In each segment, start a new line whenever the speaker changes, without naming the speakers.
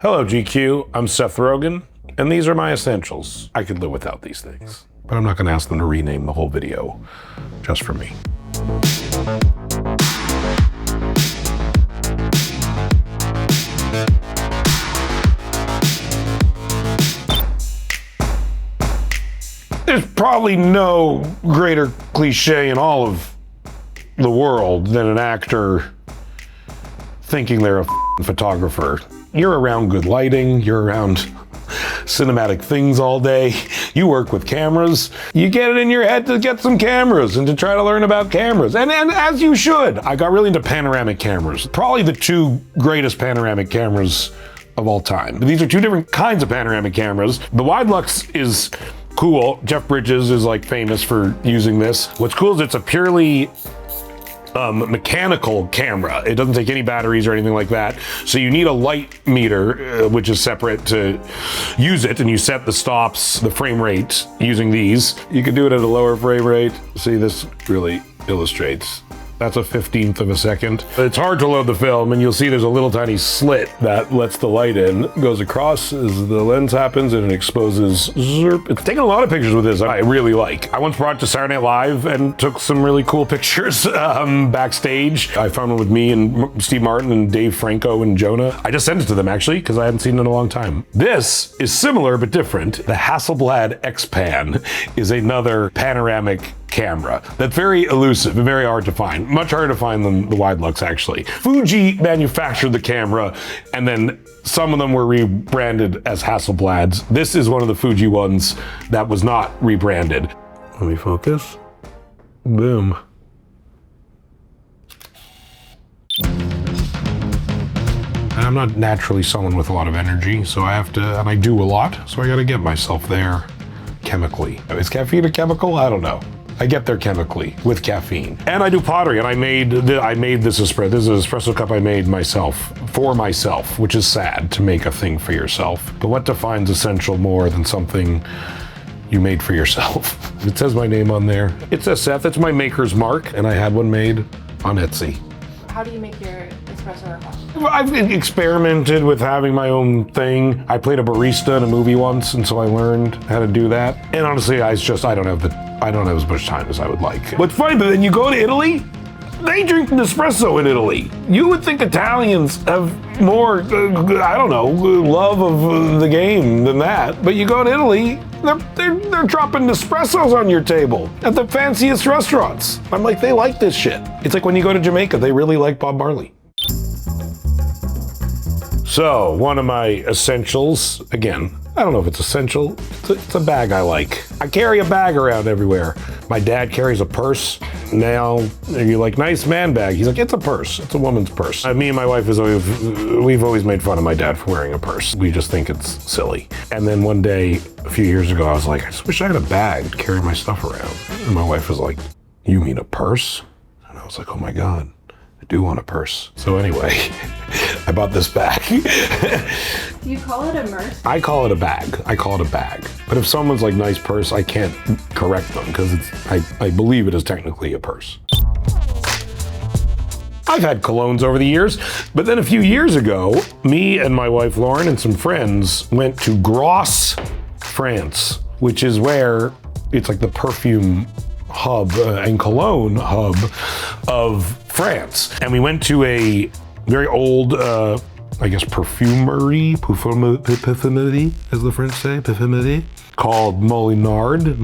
Hello, GQ. I'm Seth Rogen, and these are my essentials. I could live without these things, but I'm not going to ask them to rename the whole video just for me. There's probably no greater cliche in all of the world than an actor thinking they're a photographer. You're around good lighting, you're around cinematic things all day, you work with cameras, you get it in your head to get some cameras and to try to learn about cameras, and as you should. I got really into panoramic cameras, probably the two greatest panoramic cameras of all time. These are two different kinds of panoramic cameras. The wide lux is cool. Jeff Bridges is like famous for using this. What's cool is it's a purely mechanical camera. It doesn't take any batteries or anything like that. So you need a light meter, which is separate to use it, and you set the stops, the frame rate using these. You can do it at a lower frame rate. See, this really illustrates. That's a 15th of a second. It's hard to load the film, and you'll see there's a little tiny slit that lets the light in, goes across as the lens happens, and it exposes. Zerp. It's taken a lot of pictures with this. I really like. I once brought it to Saturday Night Live and took some really cool pictures backstage. I found one with me and Steve Martin and Dave Franco and Jonah. I just sent it to them actually because I hadn't seen it in a long time. This is similar but different. The Hasselblad X-Pan is another panoramic camera that's very elusive and very hard to find. Much harder to find than the wide lux actually. Fuji manufactured the camera, and then some of them were rebranded as Hasselblads. This is one of the Fuji ones that was not rebranded. Let me focus. Boom. And I'm not naturally someone with a lot of energy, so I have to, and I do a lot, so I gotta get myself there chemically. Is caffeine a chemical? I don't know. I get there chemically with caffeine. And I do pottery, and I made this espresso. This is an espresso cup I made myself, for myself, which is sad to make a thing for yourself. But what defines essential more than something you made for yourself? It says my name on there. It says Seth, it's my maker's mark, and I had one made on Etsy.
How do you make your espresso or coffee?
I've experimented with having my own thing. I played a barista in a movie once, and so I learned how to do that. And honestly, I don't have as much time as I would like. What's funny, but then you go to Italy, they drink Nespresso in Italy. You would think Italians have more, love of the game than that. But you go to Italy, they're dropping Nespressos on your table at the fanciest restaurants. I'm like, they like this shit. It's like when you go to Jamaica, they really like Bob Marley. So, one of my essentials, again, I don't know if it's essential, it's a bag I like. I carry a bag around everywhere. My dad carries a purse. Now, you're like, nice man bag. He's like, it's a purse, it's a woman's purse. Me and my wife, we've always made fun of my dad for wearing a purse. We just think it's silly. And then one day, a few years ago, I was like, I just wish I had a bag to carry my stuff around. And my wife was like, you mean a purse? And I was like, oh my God, I do want a purse. So anyway, I bought this bag.
Do you call it a purse?
I call it a bag. I call it a bag. But if someone's like, nice purse, I can't correct them because I believe it is technically a purse. I've had colognes over the years, but then a few years ago, me and my wife Lauren and some friends went to Grasse, France, which is where it's like the perfume hub and cologne hub of France. And we went to a very old, perfumery, as the French say, perfumery, called Molinard.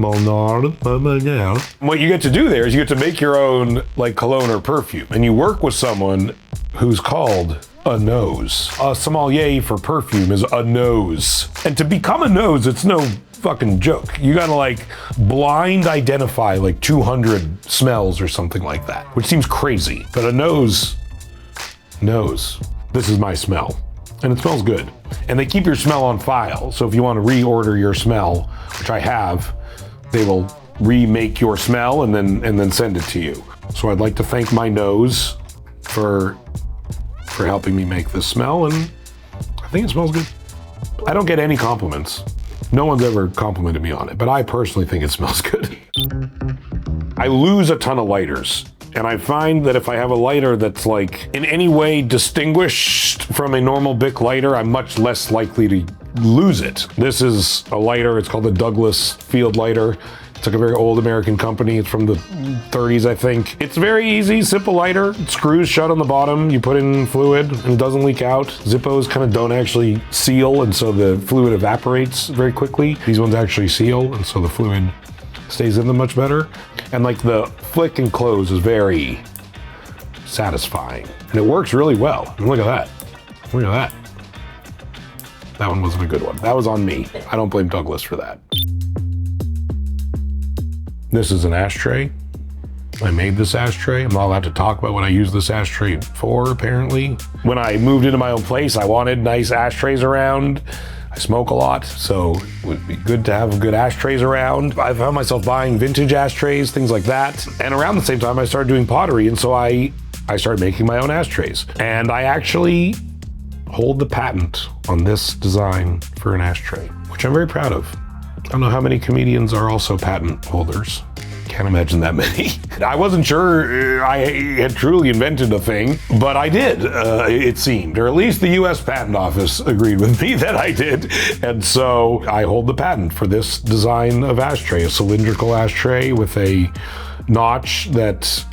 What you get to do there is you get to make your own like cologne or perfume, and you work with someone who's called a nose. A sommelier for perfume is a nose. And to become a nose, it's no fucking joke. You gotta like blind identify like 200 smells or something like that, which seems crazy. But a nose knows, this is my smell. And it smells good. And they keep your smell on file. So if you want to reorder your smell, which I have, they will remake your smell and then send it to you. So I'd like to thank my nose for helping me make this smell, and I think it smells good. I don't get any compliments. No one's ever complimented me on it, but I personally think it smells good. I lose a ton of lighters And I find that if I have a lighter that's like in any way distinguished from a normal Bic lighter, I'm much less likely to lose it. This is a lighter, it's called the Douglas Field Lighter. It's like a very old American company. It's from the 30s, I think. It's very easy, simple lighter. It screws shut on the bottom. You put in fluid and it doesn't leak out. Zippos kind of don't actually seal, and so the fluid evaporates very quickly. These ones actually seal, and so the fluid stays in them much better. And like the flick and close is very satisfying. And it works really well. And look at that. Look at that. That one wasn't a good one. That was on me. I don't blame Douglas for that. This is an ashtray. I made this ashtray. I'm not allowed to talk about what I use this ashtray for, apparently. When I moved into my own place, I wanted nice ashtrays around. I smoke a lot, so it would be good to have good ashtrays around. I found myself buying vintage ashtrays, things like that. And around the same time, I started doing pottery, and so I started making my own ashtrays. And I actually hold the patent on this design for an ashtray, which I'm very proud of. I don't know how many comedians are also patent holders. Can't imagine that many. I wasn't sure I had truly invented a thing, but I did, it seemed, or at least the US Patent Office agreed with me that I did. And so I hold the patent for this design of ashtray, a cylindrical ashtray with a notch that,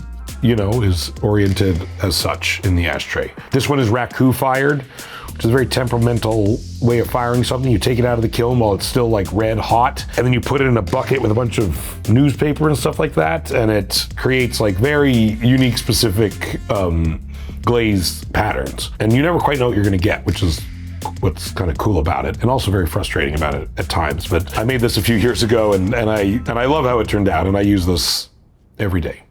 you know, is oriented as such in the ashtray. This one is raku fired, which is a very temperamental way of firing something. You take it out of the kiln while it's still like red hot, and then you put it in a bucket with a bunch of newspaper and stuff like that, and it creates like very unique, specific glazed patterns. And you never quite know what you're gonna get, which is what's kind of cool about it, and also very frustrating about it at times. But I made this a few years ago, and I love how it turned out, and I use this every day.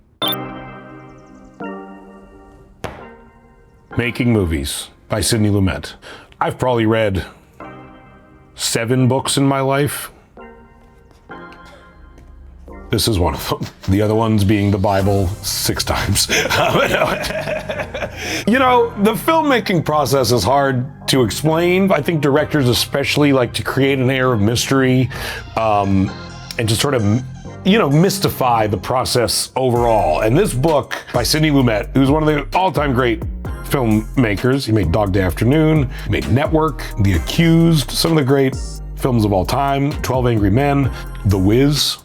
Making Movies by Sidney Lumet. I've probably read 7 books in my life. This is one of them. The other ones being the Bible 6 times. You know, the filmmaking process is hard to explain. I think directors especially like to create an air of mystery and to sort of, you know, mystify the process overall. And this book by Sidney Lumet, who's one of the all-time great filmmakers. He made Dog Day Afternoon, he made Network, The Accused, some of the great films of all time, 12 Angry Men, The Wiz.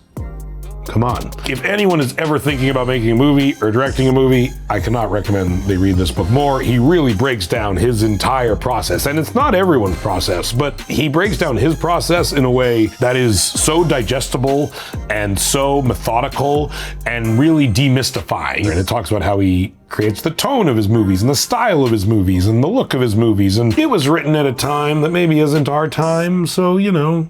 Come on. If anyone is ever thinking about making a movie or directing a movie, I cannot recommend they read this book more. He really breaks down his entire process. And it's not everyone's process, but he breaks down his process in a way that is so digestible and so methodical and really demystifying. And it talks about how he creates the tone of his movies and the style of his movies and the look of his movies. And it was written at a time that maybe isn't our time, so, you know,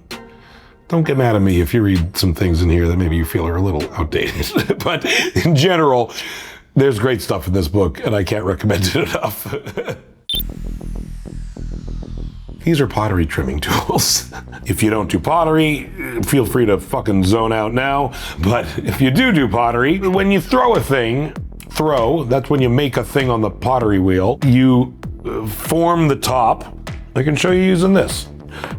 don't get mad at me if you read some things in here that maybe you feel are a little outdated. But in general, there's great stuff in this book, and I can't recommend it enough. These are pottery trimming tools. If you don't do pottery, feel free to fucking zone out now. But if you do pottery, when you throw a thing, that's when you make a thing on the pottery wheel, you form the top. I can show you using this.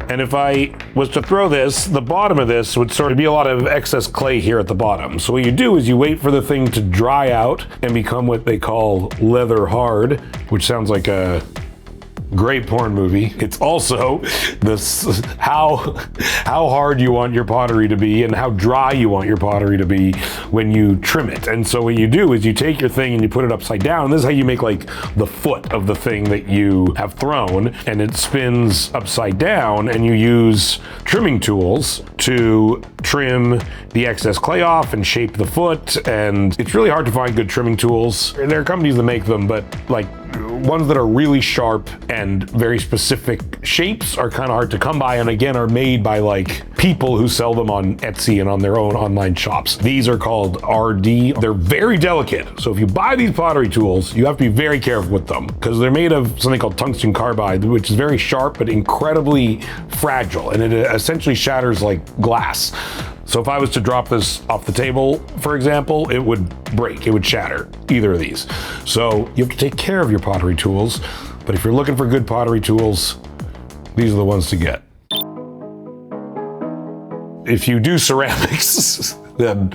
And if I was to throw this, the bottom of this would sort of be a lot of excess clay here at the bottom. So what you do is you wait for the thing to dry out and become what they call leather hard, which sounds like a great porn movie. It's also this how hard you want your pottery to be and how dry you want your pottery to be when you trim it. And so what you do is you take your thing and you put it upside down. This is how you make like the foot of the thing that you have thrown, and it spins upside down, and you use trimming tools to trim the excess clay off and shape the foot. And it's really hard to find good trimming tools. There are companies that make them, but like ones that are really sharp and very specific shapes are kind of hard to come by, and again are made by like people who sell them on Etsy and on their own online shops. These are called RD. They're very delicate. So if you buy these pottery tools, you have to be very careful with them because they're made of something called tungsten carbide, which is very sharp but incredibly fragile, and it essentially shatters like glass. So if I was to drop this off the table, for example, it would break, it would shatter, either of these. So you have to take care of your pottery tools, but if you're looking for good pottery tools, these are the ones to get. If you do ceramics, then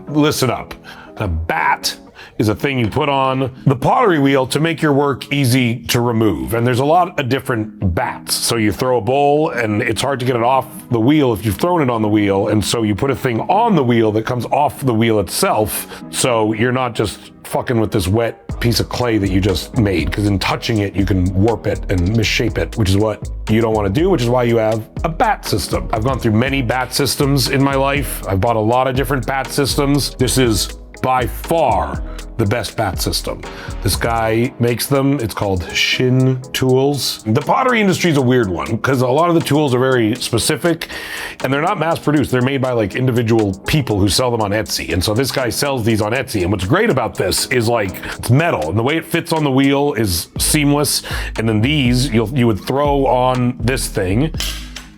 listen up. A bat is a thing you put on the pottery wheel to make your work easy to remove. And there's a lot of different bats. So you throw a bowl and it's hard to get it off the wheel if you've thrown it on the wheel. And so you put a thing on the wheel that comes off the wheel itself. So you're not just fucking with this wet piece of clay that you just made, because in touching it, you can warp it and misshape it, which is what you don't want to do, which is why you have a bat system. I've gone through many bat systems in my life. I've bought a lot of different bat systems. This is by far the best bat system. This guy makes them. It's called Shin Tools. The pottery industry is a weird one because a lot of the tools are very specific and they're not mass produced. They're made by like individual people who sell them on Etsy. And so this guy sells these on Etsy. And what's great about this is like it's metal and the way it fits on the wheel is seamless. And then these you would throw on this thing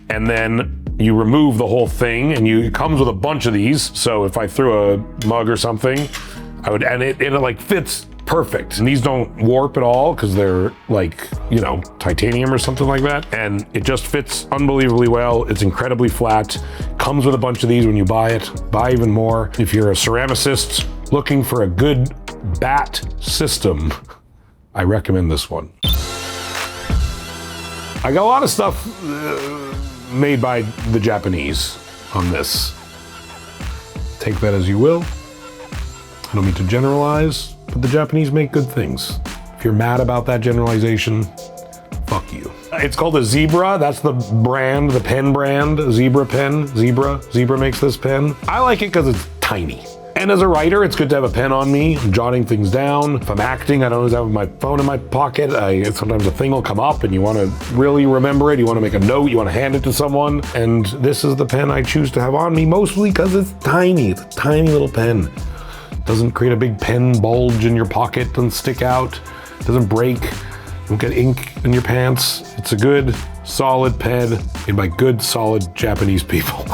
and then you remove the whole thing and it comes with a bunch of these. So if I threw a mug or something, it like fits perfect. And these don't warp at all because they're like, you know, titanium or something like that. And it just fits unbelievably well. It's incredibly flat. Comes with a bunch of these when you buy it. Buy even more. If you're a ceramicist looking for a good bat system, I recommend this one. I got a lot of stuff made by the Japanese on this. Take that as you will. I don't mean to generalize, but the Japanese make good things. If you're mad about that generalization, fuck you. It's called a Zebra. That's the brand, the pen brand, Zebra pen. Zebra makes this pen. I like it because it's tiny. And as a writer, it's good to have a pen on me. I'm jotting things down. If I'm acting, I don't always have my phone in my pocket. Sometimes a thing will come up and you want to really remember it. You want to make a note. You want to hand it to someone. And this is the pen I choose to have on me, mostly because it's tiny. It's a tiny little pen. Doesn't create a big pen bulge in your pocket, doesn't stick out, doesn't break, you don't get ink in your pants. It's a good, solid pen made by good, solid Japanese people.